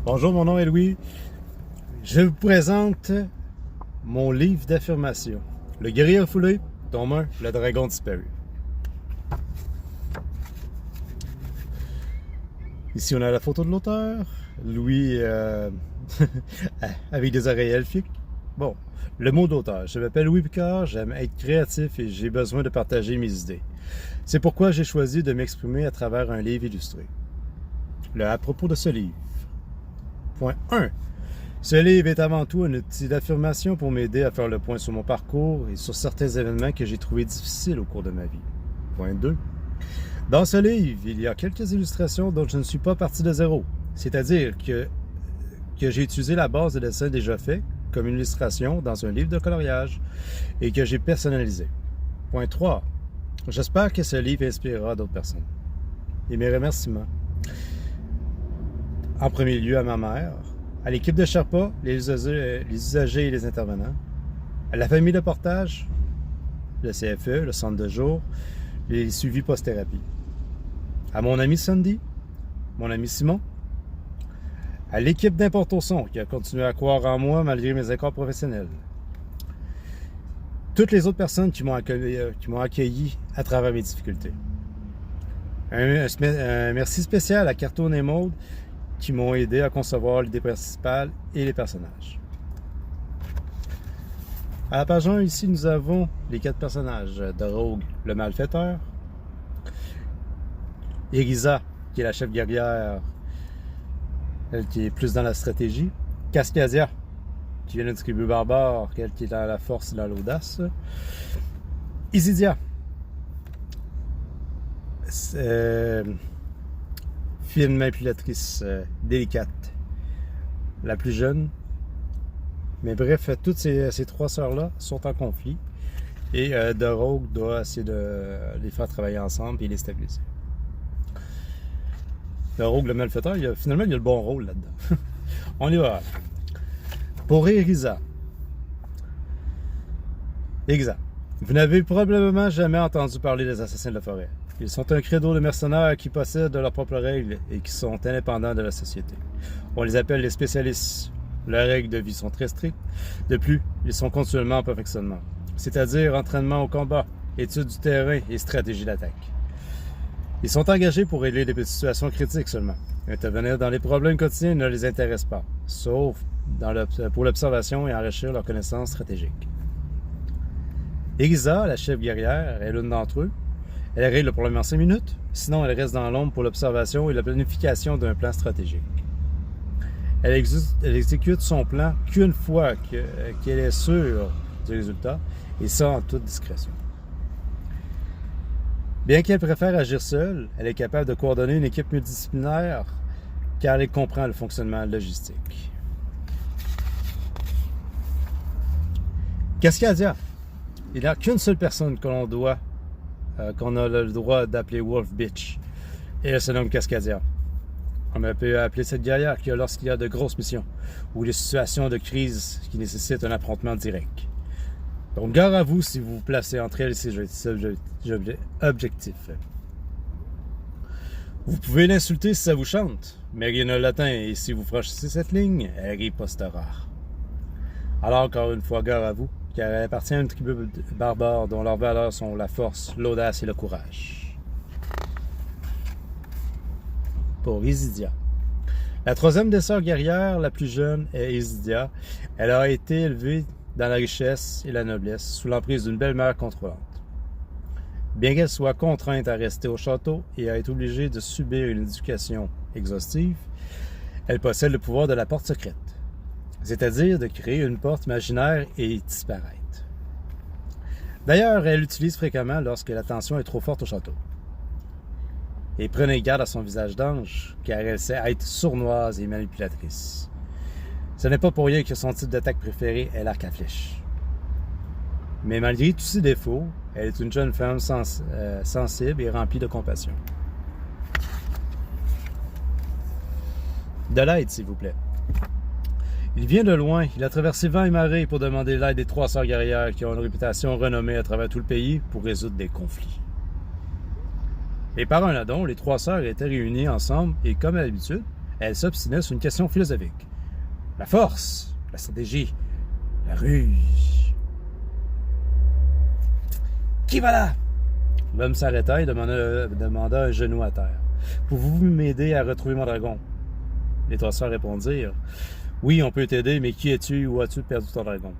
Bonjour, mon nom est Louis. Je vous présente mon livre d'affirmation. Le guerrier refoulé, tome 1, le dragon disparu. Ici, on a la photo de l'auteur, Louis, avec des oreilles elfiques. Bon, le mot d'auteur. Je m'appelle Louis Picard, j'aime être créatif et j'ai besoin de partager mes idées. C'est pourquoi j'ai choisi de m'exprimer à travers un livre illustré. À propos de ce livre. Point 1. Ce livre est avant tout un outil d'affirmation pour m'aider à faire le point sur mon parcours et sur certains événements que j'ai trouvés difficiles au cours de ma vie. Point 2. Dans ce livre, il y a quelques illustrations dont je ne suis pas parti de zéro. C'est-à-dire que j'ai utilisé la base de dessins déjà faits comme une illustration dans un livre de coloriage et que j'ai personnalisé. Point 3. J'espère que ce livre inspirera d'autres personnes. Et mes remerciements. En premier lieu à ma mère, à l'équipe de Sherpa, les usagers et les intervenants, à la famille de portage, le CFE, le centre de jour, les suivis post-thérapie, à mon ami Sandy, mon ami Simon, à l'équipe d'Importe au son qui a continué à croire en moi malgré mes accords professionnels, toutes les autres personnes qui m'ont accueilli à travers mes difficultés. Un merci spécial à Cartoon et Maude qui m'ont aidé à concevoir l'idée principale et les personnages. À la page 1, ici, nous avons les 4 personnages. Rogue, le malfaiteur. Irisa, qui est la chef guerrière, elle qui est plus dans la stratégie. Cascadia, qui vient d'une tribu barbare, elle qui est dans la force et dans l'audace. Isidia, fine manipulatrice, délicate, la plus jeune. Mais bref, toutes ces 3 sœurs-là sont en conflit et The Rogue doit essayer de les faire travailler ensemble et les stabiliser. The Rogue, le malfaiteur, finalement, il a le bon rôle là-dedans. On y va. Pour Irisa. Irisa. Vous n'avez probablement jamais entendu parler des assassins de la forêt. Ils sont un credo de mercenaires qui possèdent leurs propres règles et qui sont indépendants de la société. On les appelle les spécialistes. Leurs règles de vie sont très strictes. De plus, ils sont continuellement en perfectionnement, c'est-à-dire entraînement au combat, étude du terrain et stratégie d'attaque. Ils sont engagés pour régler des situations critiques seulement. Intervenir dans les problèmes quotidiens ne les intéresse pas, sauf pour l'observation et enrichir leurs connaissances stratégiques. Irisa, la chef guerrière, est l'une d'entre eux. Elle règle le problème en 5 minutes, sinon elle reste dans l'ombre pour l'observation et la planification d'un plan stratégique. Elle exécute son plan qu'une fois qu'elle est sûre du résultat, et ça en toute discrétion. Bien qu'elle préfère agir seule, elle est capable de coordonner une équipe multidisciplinaire car elle comprend le fonctionnement logistique. Cascadia. Il n'y a qu'une seule personne qu'on a le droit d'appeler Wolf Bitch. Et elle se nomme Cascadia. On peut appeler cette guerrière lorsqu'il y a de grosses missions ou des situations de crise qui nécessitent un affrontement direct. Donc, gare à vous si vous vous placez entre elle et ses objectifs. Vous pouvez l'insulter si ça vous chante, mais rien ne l'atteint et si vous franchissez cette ligne, elle ripostera. Alors, encore une fois, gare à vous, car elle appartient à une tribu barbare dont leurs valeurs sont la force, l'audace et le courage. Pour Isidia. La 3e des sœurs guerrières, la plus jeune, est Isidia. Elle a été élevée dans la richesse et la noblesse, sous l'emprise d'une belle-mère contrôlante. Bien qu'elle soit contrainte à rester au château et à être obligée de subir une éducation exhaustive, elle possède le pouvoir de la porte secrète, c'est-à-dire de créer une porte imaginaire et disparaître. D'ailleurs, elle l'utilise fréquemment lorsque la tension est trop forte au château. Et prenez garde à son visage d'ange, car elle sait être sournoise et manipulatrice. Ce n'est pas pour rien que son type d'attaque préféré est l'arc à flèche. Mais malgré tous ses défauts, elle est une jeune femme sensible et remplie de compassion. De l'aide, s'il vous plaît. Il vient de loin, il a traversé vent et marée pour demander l'aide des 3 sœurs guerrières qui ont une réputation renommée à travers tout le pays pour résoudre des conflits. Et par un ladon, les 3 sœurs étaient réunies ensemble et, comme à l'habitude, elles s'obstinaient sur une question philosophique. La force, la stratégie, la ruse. Qui va là? L'homme s'arrêta et demanda un genou à terre. Pouvez-vous m'aider à retrouver mon dragon? Les trois sœurs répondirent. Oui, on peut t'aider, mais qui es-tu? Où as-tu perdu ton dragon?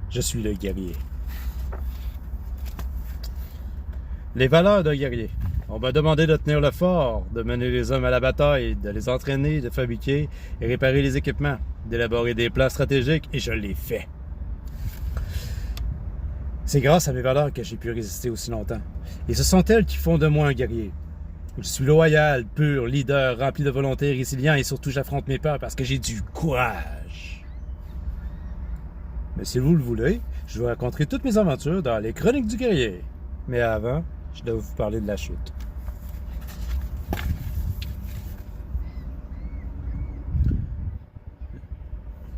Je suis le guerrier. Les valeurs d'un guerrier. On m'a demandé de tenir le fort, de mener les hommes à la bataille, de les entraîner, de fabriquer et réparer les équipements, d'élaborer des plans stratégiques, et je l'ai fait. C'est grâce à mes valeurs que j'ai pu résister aussi longtemps. Et ce sont elles qui font de moi un guerrier. Je suis loyal, pur, leader, rempli de volonté, résilient, et surtout j'affronte mes peurs parce que j'ai du courage. Mais si vous le voulez, je vous raconterai toutes mes aventures dans les Chroniques du guerrier. Mais avant, je dois vous parler de la chute.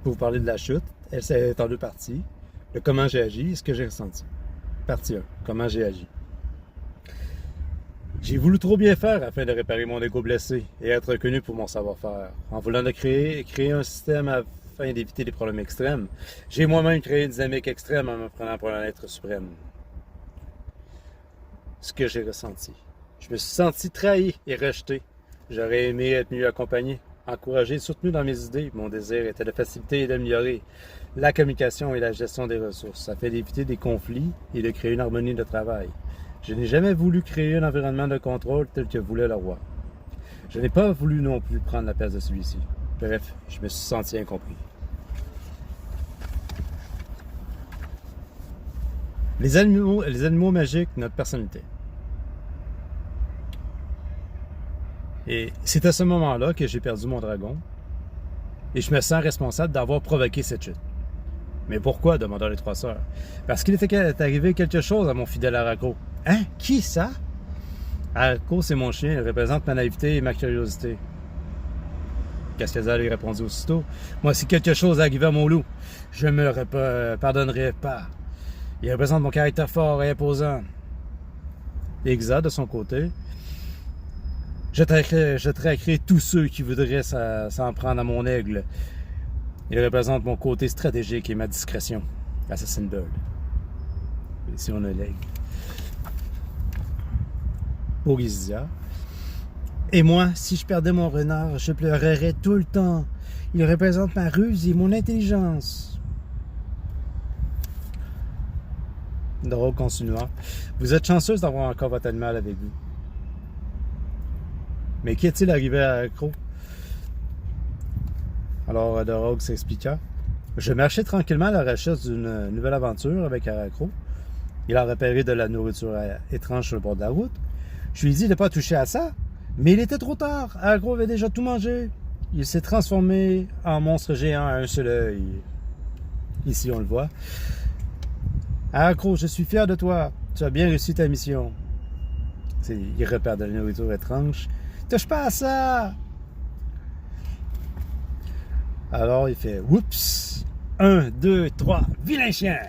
Pour vous parler de la chute, elle s'est en deux parties. Le comment j'ai agi et ce que j'ai ressenti. Partie 1. Comment j'ai agi. J'ai voulu trop bien faire afin de réparer mon ego blessé et être reconnu pour mon savoir-faire. En voulant créer un système afin d'éviter des problèmes extrêmes, j'ai moi-même créé une dynamique extrême en me prenant pour un être suprême. Ce que j'ai ressenti. Je me suis senti trahi et rejeté. J'aurais aimé être mieux accompagné, encouragé et soutenu dans mes idées. Mon désir était de faciliter et d'améliorer la communication et la gestion des ressources, afin d'éviter des conflits et de créer une harmonie de travail. Je n'ai jamais voulu créer un environnement de contrôle tel que voulait le roi. Je n'ai pas voulu non plus prendre la place de celui-ci. Bref, je me suis senti incompris. Les animaux magiques, notre personnalité. Et c'est à ce moment-là que j'ai perdu mon dragon. Et je me sens responsable d'avoir provoqué cette chute. Mais pourquoi? Demandèrent les trois sœurs. Parce qu'il était arrivé quelque chose à mon fidèle Arako. Hein? Qui ça? Arako, c'est mon chien. Il représente ma naïveté et ma curiosité. Cascada lui répondit aussitôt. Moi, si quelque chose arrivait à mon loup, je ne me le pardonnerais pas. Il représente mon caractère fort et imposant. Exa, de son côté, je traquerai tous ceux qui voudraient s'en prendre à mon aigle. Il représente mon côté stratégique et ma discrétion. Assassin Bird. Ici, on a l'aigle. Pour Isia. Et moi, si je perdais mon renard, je pleurerais tout le temps. Il représente ma ruse et mon intelligence. Dorogue continua. Vous êtes chanceuse d'avoir encore votre animal avec vous. Mais qu'est-il arrivé à Arako? Alors Dorogue s'expliqua. Je marchais tranquillement à la recherche d'une nouvelle aventure avec Arako. Il a repéré de la nourriture étrange sur le bord de la route. Je lui ai dit de ne pas toucher à ça, mais il était trop tard. Arako avait déjà tout mangé. Il s'est transformé en monstre géant à un seul œil. Ici, on le voit. Arako, je suis fier de toi. Tu as bien réussi ta mission. Il repère de la nourriture étrange. Touche pas à ça! Alors, il fait « Oups! 1, 2, 3, vilain chien! »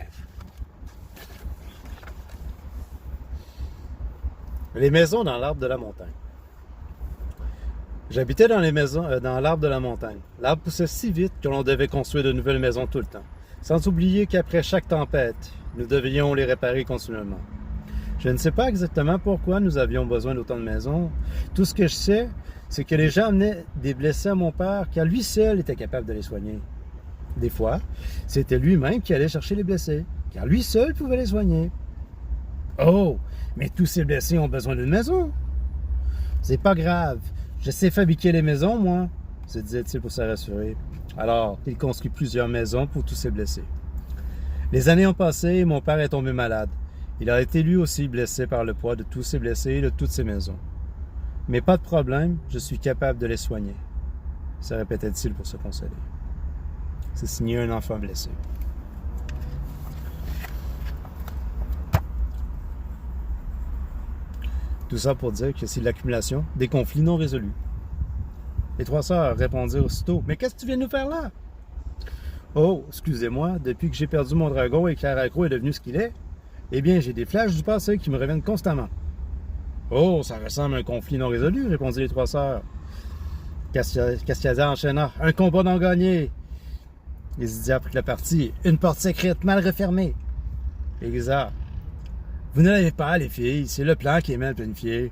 Les maisons dans l'arbre de la montagne. J'habitais dans l'arbre de la montagne. L'arbre poussait si vite que l'on devait construire de nouvelles maisons tout le temps. Sans oublier qu'après chaque tempête, nous devions les réparer continuellement. Je ne sais pas exactement pourquoi nous avions besoin d'autant de maisons. Tout ce que je sais, c'est que les gens amenaient des blessés à mon père, car lui seul était capable de les soigner. Des fois, c'était lui-même qui allait chercher les blessés, car lui seul pouvait les soigner. Oh, mais tous ces blessés ont besoin d'une maison. C'est pas grave, je sais fabriquer les maisons, moi, se disait-il pour se rassurer. Alors, il construit plusieurs maisons pour tous ses blessés. Les années ont passé et mon père est tombé malade. Il a été lui aussi blessé par le poids de tous ses blessés et de toutes ses maisons. Mais pas de problème, je suis capable de les soigner, se répétait-il pour se consoler. C'est signé un enfant blessé. Tout ça pour dire que c'est l'accumulation des conflits non résolus. Les trois sœurs répondirent aussitôt. « Mais qu'est-ce que tu viens de nous faire là? » « Oh, excusez-moi, depuis que j'ai perdu mon dragon et que Arako est devenu ce qu'il est, eh bien, j'ai des flashs du passé qui me reviennent constamment. »« Oh, ça ressemble à un conflit non résolu, » répondirent les trois sœurs. Cascadia enchaîna. Un combat non gagné. Isidia prit la partie. Une porte secrète mal refermée. Égisa. Vous ne l'avez pas, les filles. C'est le plan qui est mal planifié.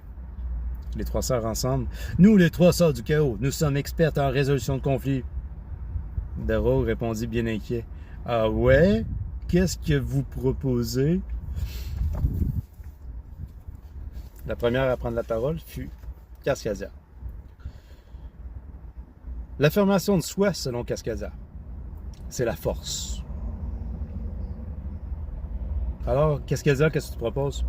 Les trois sœurs ensemble. Nous, les trois sœurs du chaos, nous sommes expertes en résolution de conflits. Darrow répondit bien inquiet. Ah ouais? Qu'est-ce que vous proposez? La première à prendre la parole fut Cascadia. L'affirmation de soi, selon Cascadia, c'est la force. Alors, Cascadia, qu'est-ce que tu proposes?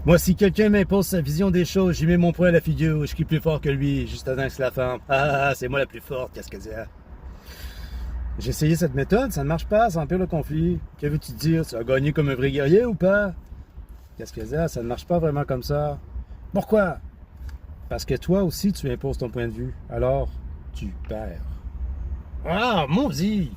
Moi, si quelqu'un m'impose sa vision des choses, j'y mets mon poing à la figure, je crie plus fort que lui, juste avant que c'est la femme. Ah, c'est moi la plus forte, Cascadia. J'ai essayé cette méthode, ça ne marche pas, ça empire le conflit. Que veux-tu dire? Tu as gagné comme un vrai guerrier ou pas? Cascadia, ça ne marche pas vraiment comme ça. Pourquoi? Parce que toi aussi, tu imposes ton point de vue. Alors, tu perds. Ah, maudit!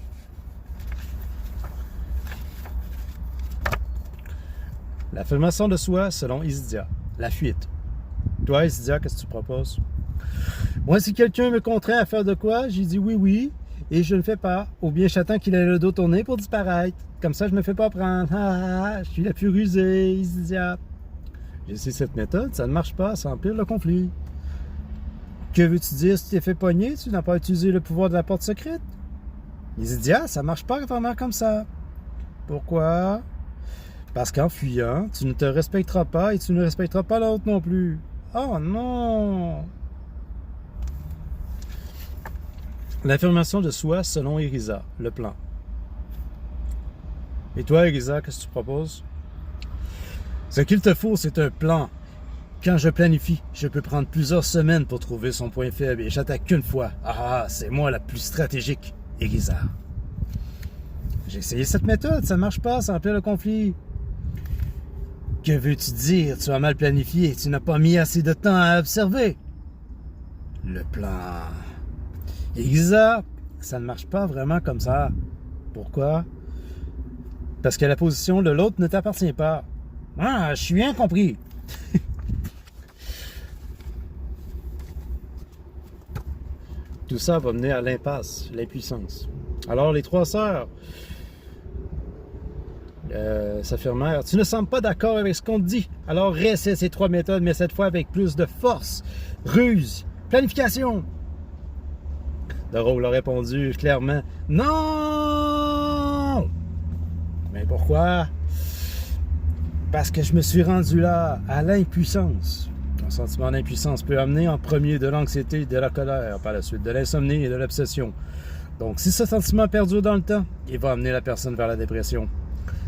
L'affirmation de soi, selon Isidia. La fuite. Toi, Isidia, qu'est-ce que tu proposes? Moi, si quelqu'un me contraint à faire de quoi, j'ai dit oui, et je ne fais pas. Ou bien j'attends qu'il ait le dos tourné pour disparaître. Comme ça, je me fais pas prendre. Je suis la plus rusée, Isidia. J'ai essayé cette méthode, ça ne marche pas, ça empire le conflit. Que veux-tu dire si tu t'es fait pogner? Tu n'as pas utilisé le pouvoir de la porte secrète? Isidia, ça marche pas vraiment comme ça. Pourquoi? Parce qu'en fuyant, tu ne te respecteras pas et tu ne respecteras pas l'autre non plus. Oh non! L'affirmation de soi selon Irisa, le plan. Et toi, Irisa, qu'est-ce que tu proposes? Ce qu'il te faut, c'est un plan. Quand je planifie, je peux prendre plusieurs semaines pour trouver son point faible et j'attaque qu'une fois. Ah, c'est moi la plus stratégique, Irisa. J'ai essayé cette méthode, ça ne marche pas, ça empire le conflit. Que veux-tu dire? Tu as mal planifié, tu n'as pas mis assez de temps à observer. Le plan. Irisa, ça ne marche pas vraiment comme ça. Pourquoi? Parce que la position de l'autre ne t'appartient pas. Ah, je suis incompris. Tout ça va mener à l'impasse, l'impuissance. Alors les trois sœurs s'affirmèrent. Tu ne sembles pas d'accord avec ce qu'on te dit. Alors réessaie ces trois méthodes, mais cette fois avec plus de force, ruse, planification. Darrow a répondu clairement. Non! Mais pourquoi? Parce que je me suis rendu là, à l'impuissance. Un sentiment d'impuissance peut amener en premier de l'anxiété et de la colère, par la suite de l'insomnie et de l'obsession. Donc si ce sentiment perdure dans le temps, il va amener la personne vers la dépression.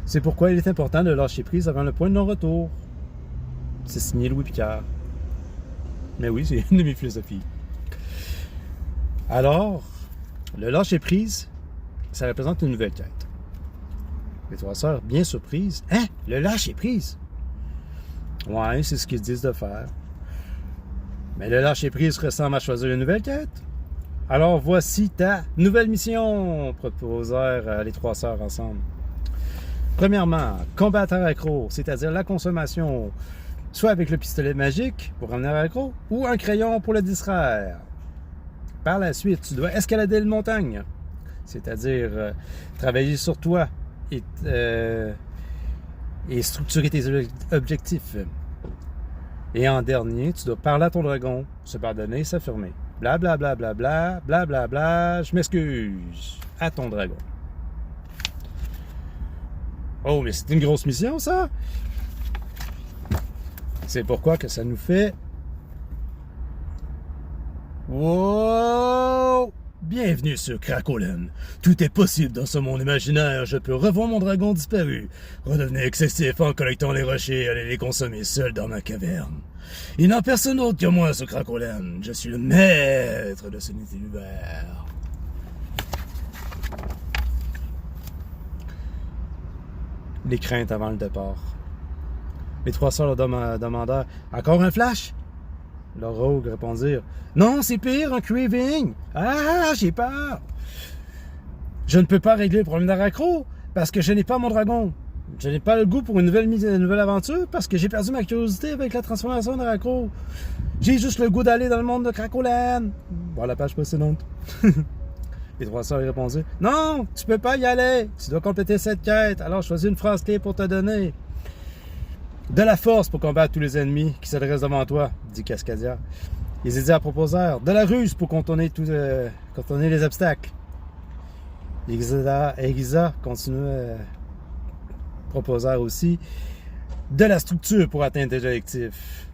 C'est pourquoi il est important de lâcher prise avant le point de non-retour. C'est signé Louis Picard. Mais oui, c'est une de mes philosophies. Alors, le lâcher prise, ça représente une nouvelle quête. Les trois sœurs, bien surprises. Hein? Le lâcher prise? Ouais, c'est ce qu'ils disent de faire. Mais le lâcher prise ressemble à choisir une nouvelle quête. Alors voici ta nouvelle mission, proposèrent les trois sœurs ensemble. Premièrement, combattre à l'accro, c'est-à-dire la consommation, soit avec le pistolet magique pour ramener à l'accro, ou un crayon pour le distraire. Par la suite, tu dois escalader une montagne, c'est-à-dire travailler sur toi et structurer tes objectifs. Et en dernier, tu dois parler à ton dragon, se pardonner et s'affirmer. Bla bla bla bla bla bla bla bla, je m'excuse. À ton dragon. Oh, mais c'est une grosse mission, ça! C'est pourquoi que ça nous fait... Wow! Bienvenue sur Krakolen. Tout est possible dans ce monde imaginaire. Je peux revoir mon dragon disparu, redevenir excessif en collectant les rochers et aller les consommer seul dans ma caverne. Il n'y a personne d'autre que moi sur Krakolen. Je suis le maître de ce univers. Les craintes avant le départ. Les trois sœurs leur demandèrent « Encore un flash? » Leurs rogues répondirent « Non, c'est pire, un craving! Ah, j'ai peur! Je ne peux pas régler le problème d'Arakro parce que je n'ai pas mon dragon. Je n'ai pas le goût pour une nouvelle aventure parce que j'ai perdu ma curiosité avec la transformation de Racro. J'ai juste le goût d'aller dans le monde de Cracoland. Voir la page précédente. Les trois sœurs répondaient: non, tu peux pas y aller. Tu dois compléter cette quête. Alors choisis une phrase clé pour te donner. De la force pour combattre tous les ennemis qui se dressent devant toi, dit Cascadia. Les Hésidia proposèrent: de la ruse pour contourner les obstacles. Egisa continuait proposèrent aussi: de la structure pour atteindre tes objectifs.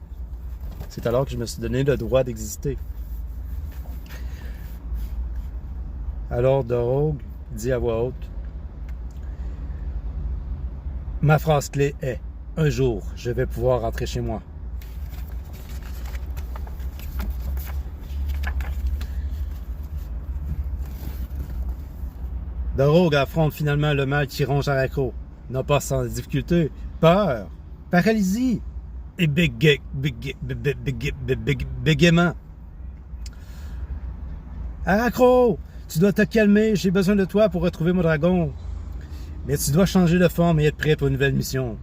C'est alors que je me suis donné le droit d'exister. Alors Dorogue dit à voix haute: ma phrase clé est: un jour, je vais pouvoir rentrer chez moi. Dorogue affronte finalement le mal qui ronge Racro, non pas sans difficulté, peur, paralysie et bégaiement. Racro, tu dois te calmer, j'ai besoin de toi pour retrouver mon dragon. Mais tu dois changer de forme et être prêt pour une nouvelle mission.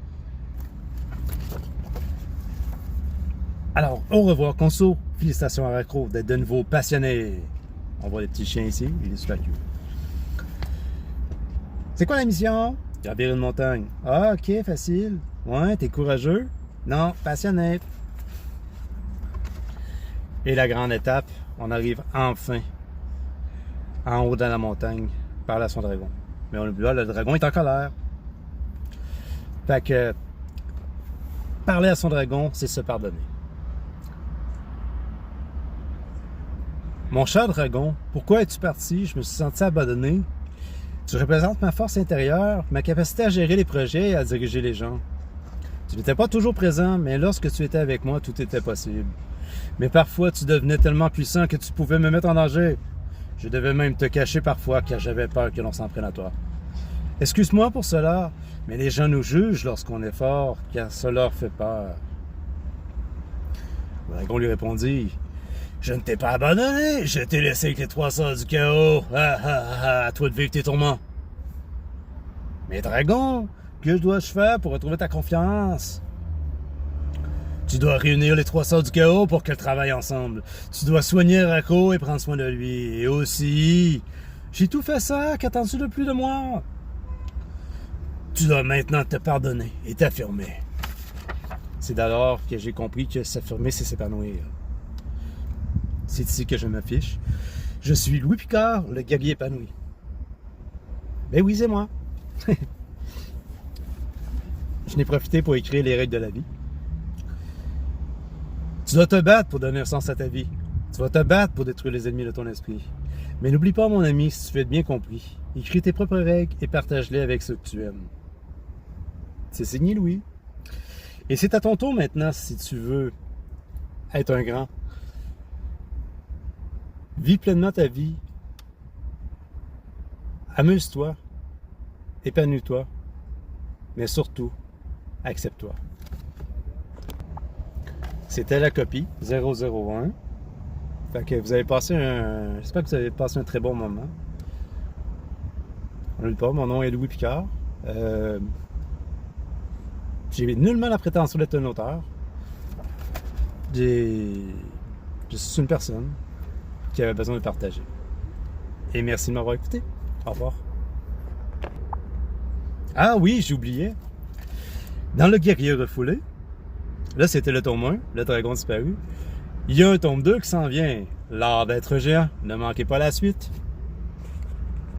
Alors, au revoir, Conso. Félicitations à Racro d'être de nouveau passionné. On voit les petits chiens ici, il est super cute. C'est quoi la mission? Gravir une montagne. Ah, ok, facile. Ouais, t'es courageux? Non, passionné. Et la grande étape, on arrive enfin en haut de la montagne, parler à son dragon. Mais on oublie là, le dragon est en colère. Fait que parler à son dragon, c'est se pardonner. Mon cher dragon, pourquoi es-tu parti? Je me suis senti abandonné. Tu représentes ma force intérieure, ma capacité à gérer les projets et à diriger les gens. Tu n'étais pas toujours présent, mais lorsque tu étais avec moi, tout était possible. Mais parfois, tu devenais tellement puissant que tu pouvais me mettre en danger. Je devais même te cacher parfois, car j'avais peur que l'on s'en prenne à toi. Excuse-moi pour cela, mais les gens nous jugent lorsqu'on est fort, car cela leur fait peur. Le dragon lui répondit: je ne t'ai pas abandonné, je t'ai laissé avec les trois sœurs du chaos. À toi de vivre tes tourments. Mais dragon, que dois-je faire pour retrouver ta confiance? Tu dois réunir les trois sœurs du chaos pour qu'elles travaillent ensemble. Tu dois soigner Racro et prendre soin de lui. Et aussi, j'ai tout fait ça, qu'attends-tu de plus de moi? Tu dois maintenant te pardonner et t'affirmer. C'est d'alors que j'ai compris que s'affirmer, c'est s'épanouir. C'est ici que je m'affiche. Je suis Louis Picard, le guerrier épanoui. Ben oui, c'est moi. Je n'ai profité pour écrire les règles de la vie. Tu dois te battre pour donner un sens à ta vie. Tu vas te battre pour détruire les ennemis de ton esprit. Mais n'oublie pas, mon ami, si tu veux être bien compris, écris tes propres règles et partage-les avec ceux que tu aimes. C'est signé Louis. Et c'est à ton tour maintenant, si tu veux être un grand. Vis pleinement ta vie. Amuse-toi. Épanouis-toi. Mais surtout, accepte-toi. C'était la copie 001. Fait que vous avez passé j'espère que vous avez passé un très bon moment. On ne le pas, mon nom est Louis Picard. J'ai nullement la prétention d'être un auteur. Je suis une personne qui avait besoin de partager. Et merci de m'avoir écouté. Au revoir. Ah oui, j'ai oublié. Dans le guerrier refoulé, là c'était le tome 1, le dragon disparu. Il y a un tome 2 qui s'en vient. L'art d'être géant. Ne manquez pas la suite.